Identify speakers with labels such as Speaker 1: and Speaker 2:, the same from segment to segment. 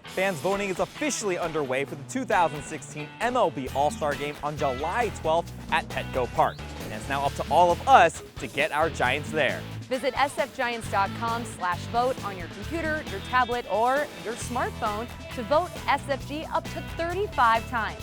Speaker 1: Fans voting is officially underway for the 2016 MLB All-Star Game on July 12th at Petco Park. And it's now up to all of us to get our Giants there.
Speaker 2: Visit sfgiants.com/vote on your computer, your tablet, or your smartphone to vote SFG up to 35 times.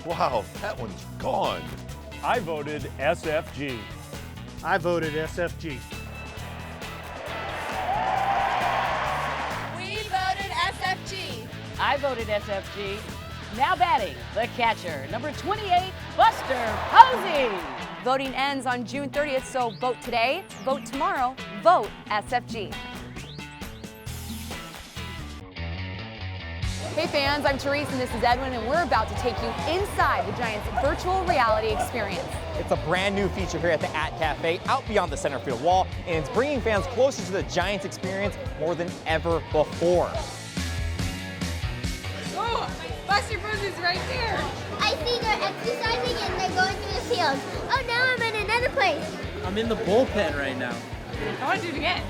Speaker 3: Wow, that one's gone.
Speaker 4: I voted SFG.
Speaker 5: I voted SFG.
Speaker 6: We voted SFG.
Speaker 7: I voted SFG. Now batting, the catcher, number 28, Buster Posey.
Speaker 2: Voting ends on June 30th, so vote today, vote tomorrow, vote SFG. Hey fans, I'm Therese and this is Edwin, and we're about to take you inside the Giants virtual reality experience.
Speaker 1: It's a brand new feature here at the Cafe, out beyond the center field wall, and it's bringing fans closer to the Giants experience more than ever before.
Speaker 6: Oh, Buster Posey's right there.
Speaker 8: I see they're exercising and they're going through the field. Oh, now I'm in another place.
Speaker 9: I'm in the bullpen right now.
Speaker 6: I want to do it again.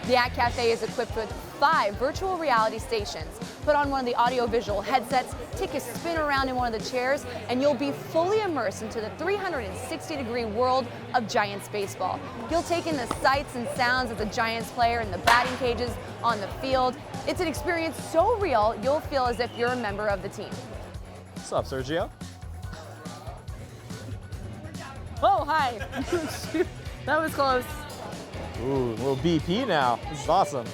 Speaker 2: The Cafe is equipped with 5 virtual reality stations. Put on one of the audio-visual headsets, take a spin around in one of the chairs, and you'll be fully immersed into the 360-degree world of Giants baseball. You'll take in the sights and sounds as a Giants player in the batting cages, on the field. It's an experience so real, you'll feel as if you're a member of the team.
Speaker 1: What's up, Sergio?
Speaker 7: Oh, hi. That was close.
Speaker 1: Ooh, a little BP now. This is awesome.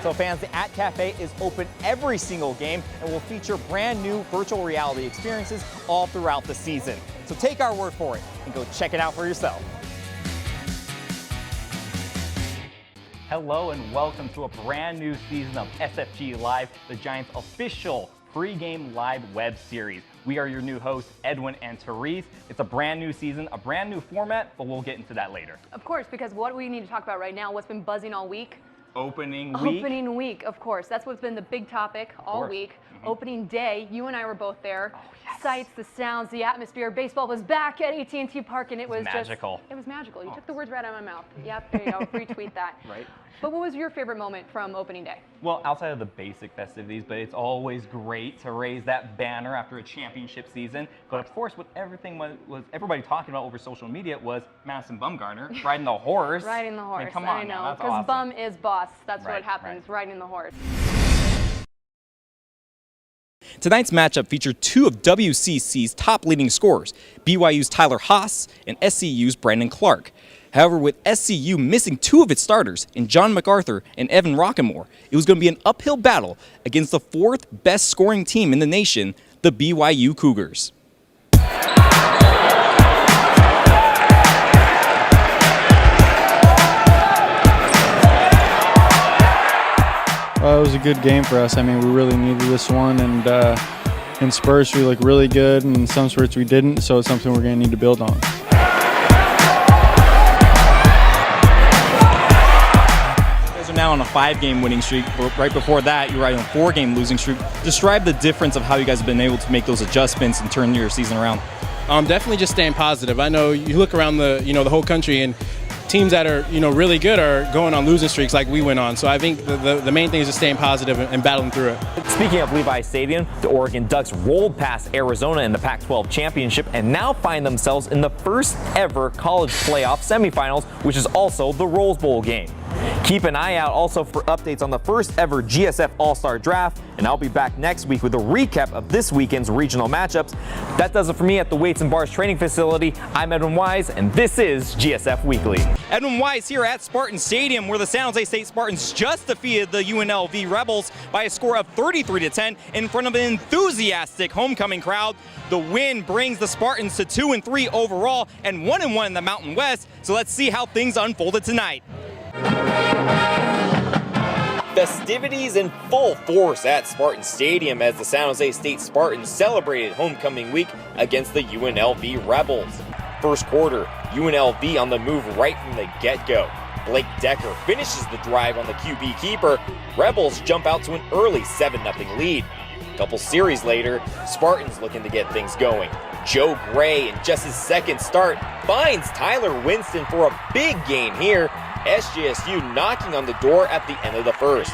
Speaker 1: So fans, the Cafe is open every single game and will feature brand new virtual reality experiences all throughout the season. So take our word for it and go check it out for yourself. Hello and welcome to a brand new season of SFG Live, the Giants' official pre-game live web series. We are your new hosts, Edwin and Therese. It's a brand new season, a brand new format, but we'll get into that later.
Speaker 2: Of course, because what we need to talk about right now, what's been buzzing all week?
Speaker 1: Opening week.
Speaker 2: Opening week, of course. That's what's been the big topic all week. Opening day, you and I were both there.
Speaker 1: Oh, yes.
Speaker 2: Sights, the sounds, the atmosphere. Baseball was back at AT&T Park, and it was
Speaker 1: magical.
Speaker 2: It was magical. You took the words right out of my mouth. Yep, there you go. Retweet that.
Speaker 1: Right.
Speaker 2: But what was your favorite moment from opening day?
Speaker 1: Well, outside of the basic festivities, but it's always great to raise that banner after a championship season. But of course, what everything was everybody talking about over social media was Madison Bumgarner riding the horse.
Speaker 2: Riding the horse.
Speaker 1: I mean, come on,
Speaker 2: I know,
Speaker 1: that's
Speaker 2: because
Speaker 1: awesome.
Speaker 2: bum is boss. That's
Speaker 1: Right,
Speaker 2: what happens,
Speaker 1: right.
Speaker 2: riding the horse.
Speaker 1: Tonight's matchup featured 2 of WCC's top leading scorers, BYU's Tyler Haas and SCU's Brandon Clark. However, with SCU missing 2 of its starters in John MacArthur and Evan Rockemore, it was going to be an uphill battle against the 4th best scoring team in the nation, the BYU Cougars.
Speaker 10: It was a good game for us. I mean, we really needed this one, and in spurts we looked really good, and in some spurts we didn't, so it's something we're going to need to build on.
Speaker 1: Now on a 5-game winning streak, but right before that you were on a 4-game losing streak. Describe the difference of how you guys have been able to make those adjustments and turn your season around.
Speaker 9: Definitely just staying positive. I know you look around the whole country, and teams that are really good are going on losing streaks like we went on. So I think the main thing is just staying positive and battling through it.
Speaker 11: Speaking of Levi Stadium, the Oregon Ducks rolled past Arizona in the Pac-12 championship and now find themselves in the first ever college playoff semifinals, which is also the Rose Bowl game. Keep an eye out also for updates on the first ever GSF All-Star Draft, and I'll be back next week with a recap of this weekend's regional matchups. That does it for me at the Weights and Bars Training Facility. I'm Edwin Wise, and this is GSF Weekly.
Speaker 1: Edwin Wise here at Spartan Stadium, where the San Jose State Spartans just defeated the UNLV Rebels by a score of 33-10 in front of an enthusiastic homecoming crowd. The win brings the Spartans to 2-3 overall and 1-1 in the Mountain West. So let's see how things unfolded tonight. Festivities in full force at Spartan Stadium as the San Jose State Spartans celebrated homecoming week against the UNLV Rebels. First quarter, UNLV on the move right from the get-go. Blake Decker finishes the drive on the QB keeper. Rebels jump out to an early 7-0 lead. A couple series later, Spartans looking to get things going. Joe Gray, in just his second start, finds Tyler Winston for a big gain here. SJSU knocking on the door at the end of the first.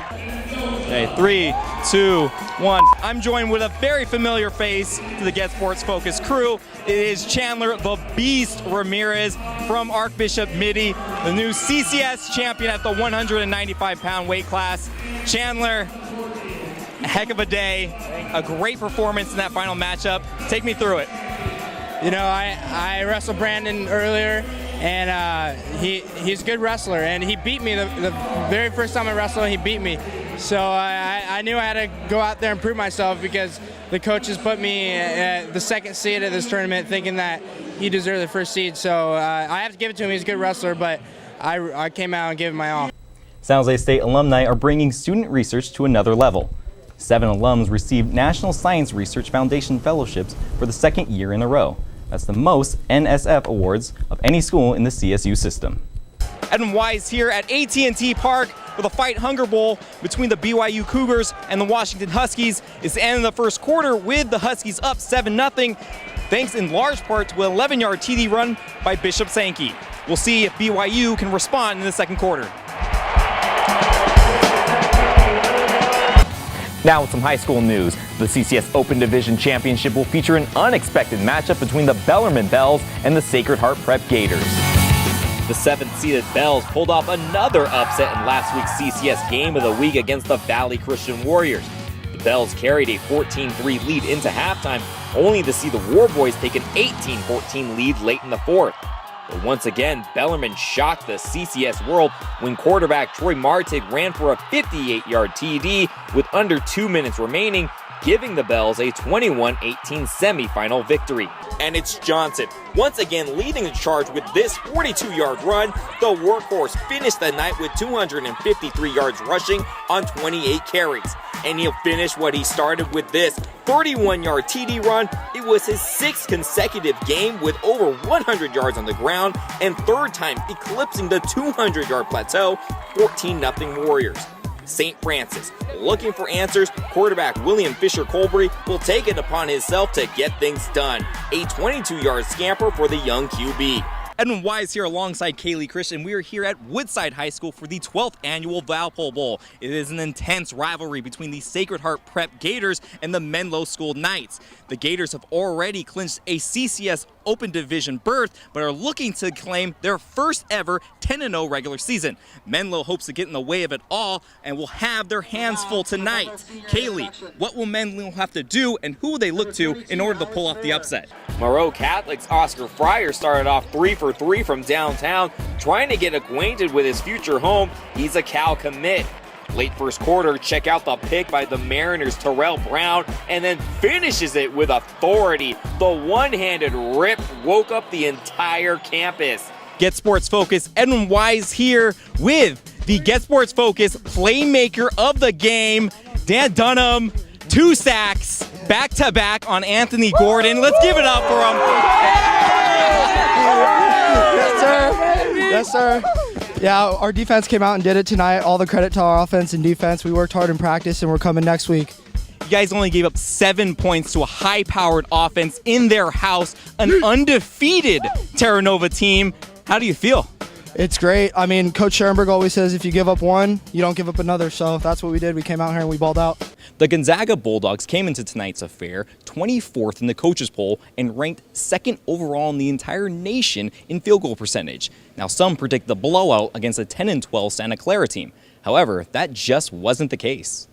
Speaker 12: Okay, 3, 2, 1. I'm joined with a very familiar face to the Get Sports Focus crew. It is Chandler the Beast Ramirez from Archbishop Mitty, the new CCS champion at the 195-pound weight class. Chandler, a heck of a day, a great performance in that final matchup. Take me through it.
Speaker 13: You know, I wrestled Brandon earlier, and he's a good wrestler, and he beat me the very first time I wrestled. He beat me, so I knew I had to go out there and prove myself because the coaches put me at the second seed at this tournament, thinking that he deserved the first seed. So I have to give it to him. He's a good wrestler, but I came out and gave it my all.
Speaker 11: San Jose State alumni are bringing student research to another level. 7 alums received National Science Research Foundation fellowships for the second year in a row. That's the most NSF awards of any school in the CSU system.
Speaker 12: Edwin Wise here at AT&T Park for the Fight Hunger Bowl between the BYU Cougars and the Washington Huskies. It's the end of the first quarter with the Huskies up 7-0, thanks in large part to an 11-yard TD run by Bishop Sankey. We'll see if BYU can respond in the second quarter.
Speaker 11: Now with some high school news, the CCS Open Division Championship will feature an unexpected matchup between the Bellarmine Bells and the Sacred Heart Prep Gators. The 7th-seeded Bells pulled off another upset in last week's CCS Game of the Week against the Valley Christian Warriors. The Bells carried a 14-3 lead into halftime, only to see the War Boys take an 18-14 lead late in the fourth. But once again, Bellarmine shocked the CCS world when quarterback Troy Martig ran for a 58-yard TD with under 2 minutes remaining, giving the Bells a 21-18 semifinal victory. And it's Johnson, once again leading the charge with this 42-yard run. The workhorse finished the night with 253 yards rushing on 28 carries. And he'll finish what he started with this 31-yard TD run. It was his 6th consecutive game with over 100 yards on the ground and 3rd time eclipsing the 200-yard plateau, 14-0 Warriors. St. Francis, looking for answers, quarterback William Fisher Colbury will take it upon himself to get things done. A 22-yard scamper for the young QB.
Speaker 12: Edwin Wise here alongside Kaylee Christian. We are here at Woodside High School for the 12th annual Valpole Bowl. It is an intense rivalry between the Sacred Heart Prep Gators and the Menlo School Knights. The Gators have already clinched a CCS Open Division berth, but are looking to claim their first ever 10-0 regular season. Menlo hopes to get in the way of it all and will have their hands full tonight. Kaylee, what will Menlo have to do and who will they look to in order to pull off the upset?
Speaker 1: Moreau Catholic's Oscar Fryer started off 3 for 3 from downtown, trying to get acquainted with his future home. He's a Cal commit. Late first quarter, check out the pick by the Mariners' Terrell Brown, and then finishes it with authority. The one-handed rip woke up the entire campus.
Speaker 12: Get Sports Focus, Edwin Wise here with the Get Sports Focus playmaker of the game, Dan Dunham. 2 sacks, back-to-back on Anthony Gordon. Let's give it up for him.
Speaker 14: Yes, sir. Yes, sir. Yeah, our defense came out and did it tonight. All the credit to our offense and defense. We worked hard in practice, and we're coming next week.
Speaker 12: You guys only gave up 7 points to a high-powered offense in their house, an undefeated Terra Nova team. How do you feel?
Speaker 14: It's great. I mean, Coach Schoenberg always says if you give up one, you don't give up another. So that's what we did. We came out here and we balled out.
Speaker 12: The Gonzaga Bulldogs came into tonight's affair 24th in the coaches poll and ranked 2nd overall in the entire nation in field goal percentage. Now, some predict the blowout against a 10-12 Santa Clara team. However, that just wasn't the case.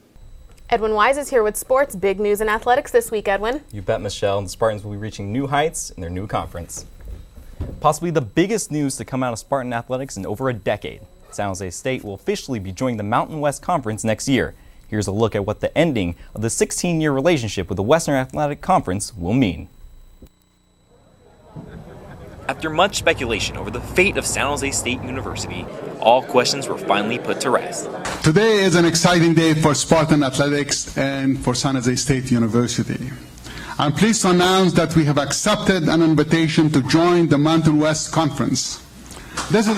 Speaker 15: Edwin Wise is here with sports. Big news in athletics this week, Edwin.
Speaker 11: You bet, Michelle. The Spartans will be reaching new heights in their new conference. Possibly the biggest news to come out of Spartan athletics in over a decade. San Jose State will officially be joining the Mountain West Conference next year. Here's a look at what the ending of the 16-year relationship with the Western Athletic Conference will mean.
Speaker 1: After much speculation over the fate of San Jose State University, all questions were finally put to rest.
Speaker 16: Today is an exciting day for Spartan athletics and for San Jose State University. I'm pleased to announce that we have accepted an invitation to join the Mountain West Conference. This is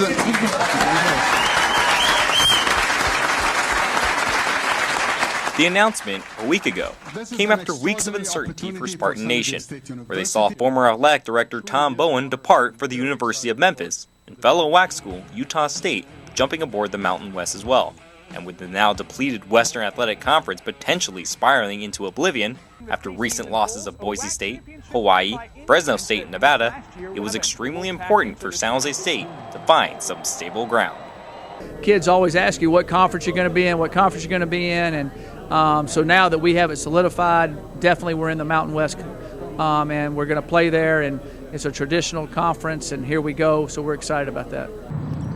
Speaker 1: The announcement a week ago came after weeks of uncertainty for Spartan Nation, where they saw former athletic director Tom Bowen depart for the University of Memphis and fellow WAC school Utah State
Speaker 12: jumping aboard the Mountain West as well. And with the now depleted Western Athletic Conference potentially spiraling into oblivion after recent losses of Boise State, Hawaii, Fresno State, and Nevada, it was extremely important for San Jose State to find some stable ground.
Speaker 17: Kids always ask you what conference you're going to be in, what conference you're going to be in, and so now that we have it solidified, definitely we're in the Mountain West, and we're going to play there, and it's a traditional conference, and here we go, so we're excited about that.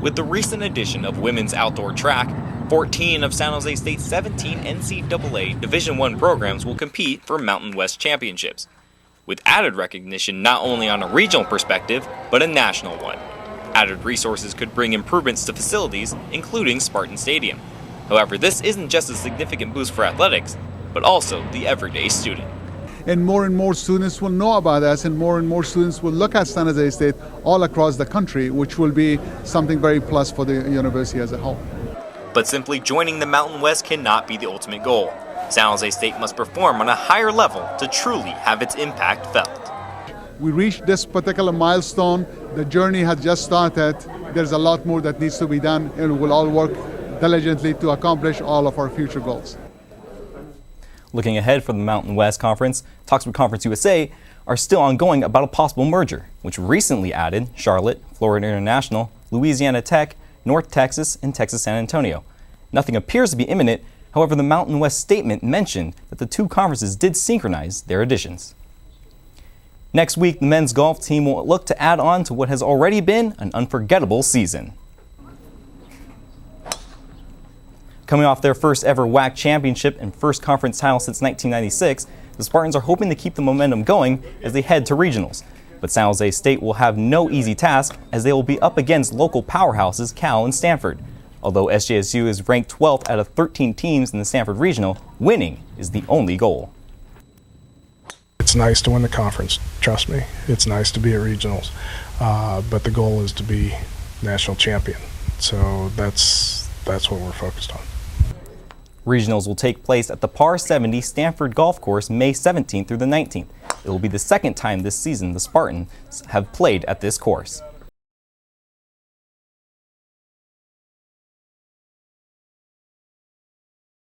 Speaker 12: With the recent addition of women's outdoor track, 14 of San Jose State's 17 NCAA Division I programs will compete for Mountain West championships, with added recognition not only on a regional perspective, but a national one. Added resources could bring improvements to facilities, including Spartan Stadium. However, this isn't just a significant boost for athletics, but also the everyday student.
Speaker 16: And more students will know about us, and more students will look at San Jose State all across the country, which will be something very plus for the university as a whole.
Speaker 12: But simply joining the Mountain West cannot be the ultimate goal. San Jose State must perform on a higher level to truly have its impact felt.
Speaker 16: We reached this particular milestone. The journey has just started. There's a lot more that needs to be done, and we'll all work diligently to accomplish all of our future goals.
Speaker 11: Looking ahead for the Mountain West Conference, talks with Conference USA are still ongoing about a possible merger, which recently added Charlotte, Florida International, Louisiana Tech, North Texas, and Texas San Antonio. Nothing appears to be imminent. However, the Mountain West statement mentioned that the two conferences did synchronize their additions. Next week, the men's golf team will look to add on to what has already been an unforgettable season. Coming off their first ever WAC championship and first conference title since 1996, the Spartans are hoping to keep the momentum going as they head to regionals. But San Jose State will have no easy task as they will be up against local powerhouses Cal and Stanford. Although SJSU is ranked 12th out of 13 teams in the Stanford Regional, winning is the only goal.
Speaker 18: It's nice to win the conference, trust me. It's nice to be at regionals, but the goal is to be national champion. So that's what we're focused on.
Speaker 11: Regionals will take place at the Par 70 Stanford Golf Course May 17th through the 19th. It will be the second time this season the Spartans have played at this course.